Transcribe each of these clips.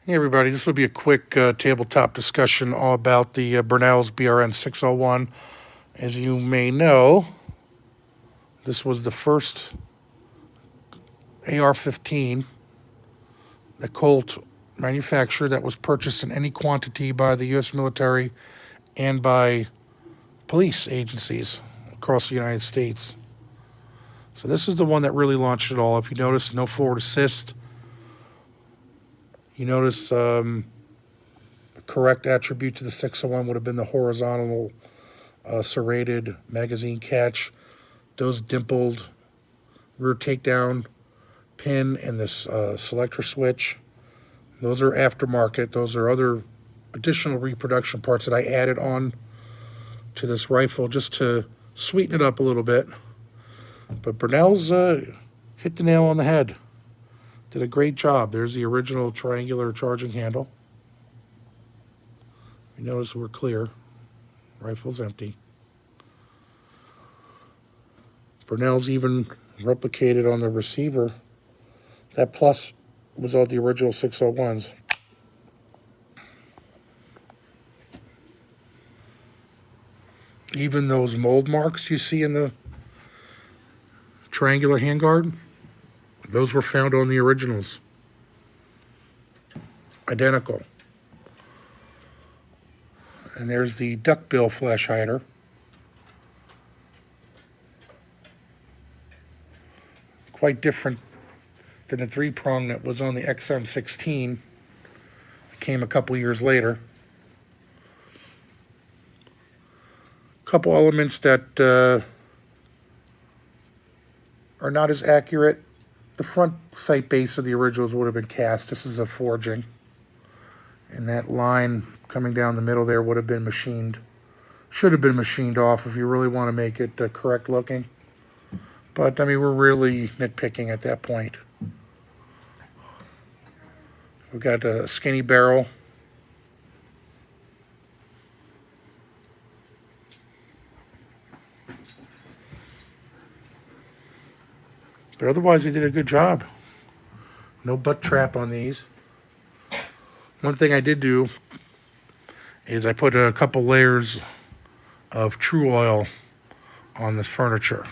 Hey everybody, this will be a quick tabletop discussion all about the Brownells BRN-601. As you may know, this was the first AR-15, the Colt manufacturer that was purchased in any quantity by the U.S. military and by police agencies across the United States. So this is the one that really launched it all. If you notice, no forward assist. You notice a correct attribute to the 601 would have been the horizontal serrated magazine catch, those dimpled rear takedown pin, and this selector switch. Those are aftermarket. Those are other additional reproduction parts that I added on to this rifle just to sweeten it up a little bit. But Brownells hit the nail on the head. Did a great job. There's the original triangular charging handle. You notice we're clear. Rifle's empty. Brownells even replicated on the receiver. That plus was all the original 601s. Even those mold marks you see in the triangular handguard, those were found on the originals. Identical. And there's the duckbill flash hider. Quite different than the three-prong that was on the XM16. It came a couple years later. Couple elements that are not as accurate. The front sight base of the originals would have been cast. This is a forging. And that line coming down the middle there would have been machined. Should have been machined off if you really want to make it correct looking. But, I mean, we're really nitpicking at that point. We've got a skinny barrel. But otherwise, they did a good job. No butt trap on these. One thing I did do is I put a couple layers of True Oil on this furniture,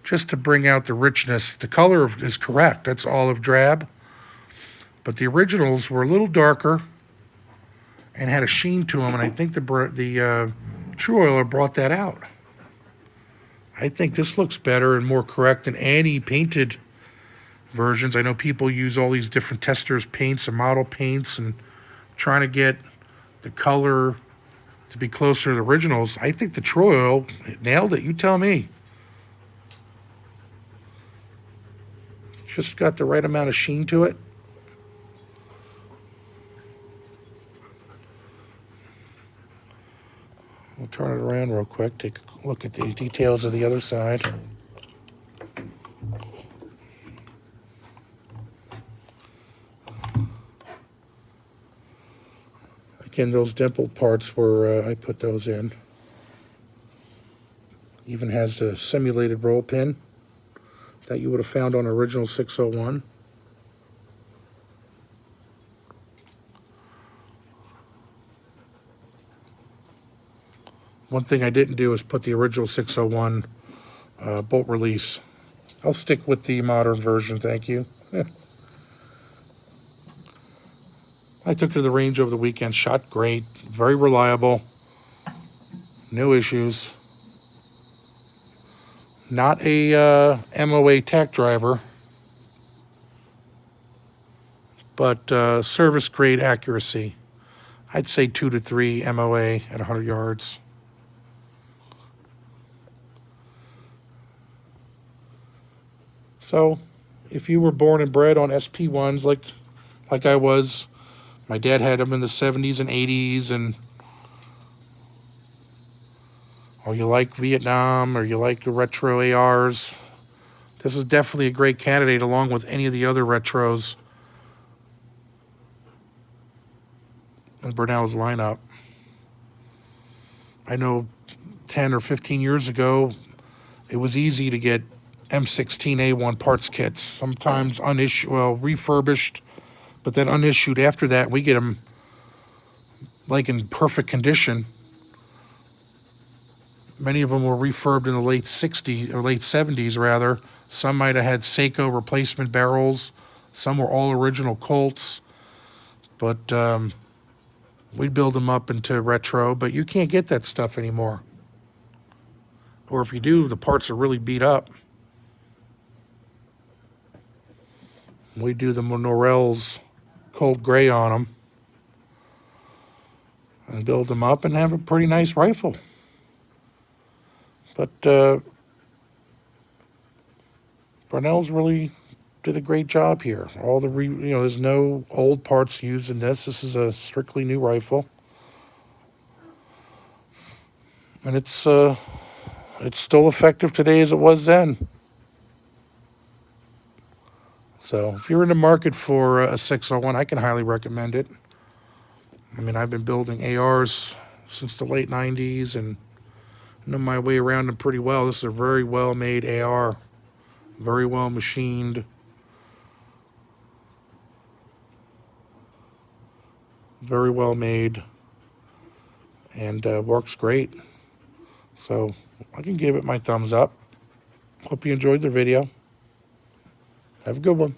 just to bring out the richness. The color is correct. That's olive drab. But the originals were a little darker and had a sheen to them, and I think the True Oiler brought that out. I think this looks better and more correct than any painted versions. I know people use all these different testers paints and model paints and trying to get the color to be closer to the originals. I think the True Oil nailed it. You tell me. Just got the right amount of sheen to it. We'll turn it around real quick, take a look at the details of the other side. Again, those dimpled parts were, I put those in. Even has the simulated roll pin that you would have found on original 601. One thing I didn't do is put the original 601 bolt release. I'll stick with the modern version, thank you. I took it to the range over the weekend, shot great, very reliable, no issues. Not a MOA tack driver, but service grade accuracy. I'd say 2 to 3 MOA at 100 yards. So, if you were born and bred on SP1s like I was, my dad had them in the 70s and 80s, or you like Vietnam, or you like the retro ARs, this is definitely a great candidate along with any of the other retros in Brownells lineup. I know 10 or 15 years ago, it was easy to get M16A1 parts kits, sometimes refurbished But then unissued after that, we get them like in perfect condition. Many of them were refurbed in the late 60s or late 70s rather. Some might have had Seiko replacement barrels. Some were all original Colts. But we'd build them up into retro, but you can't get that stuff anymore. Or if you do, the parts are really beat up. We do the Brownells Cold Gray on them and build them up and have a pretty nice rifle. But Brownells really did a great job here. All the there's no old parts used in this. This is a strictly new rifle, and it's still effective today as it was then. So if you're in the market for a 601, I can highly recommend it. I mean, I've been building ARs since the late 90s and know my way around them pretty well. This is a very well made AR, very well machined. Very well made, and works great. So I can give it my thumbs up. Hope you enjoyed the video. Have a good one.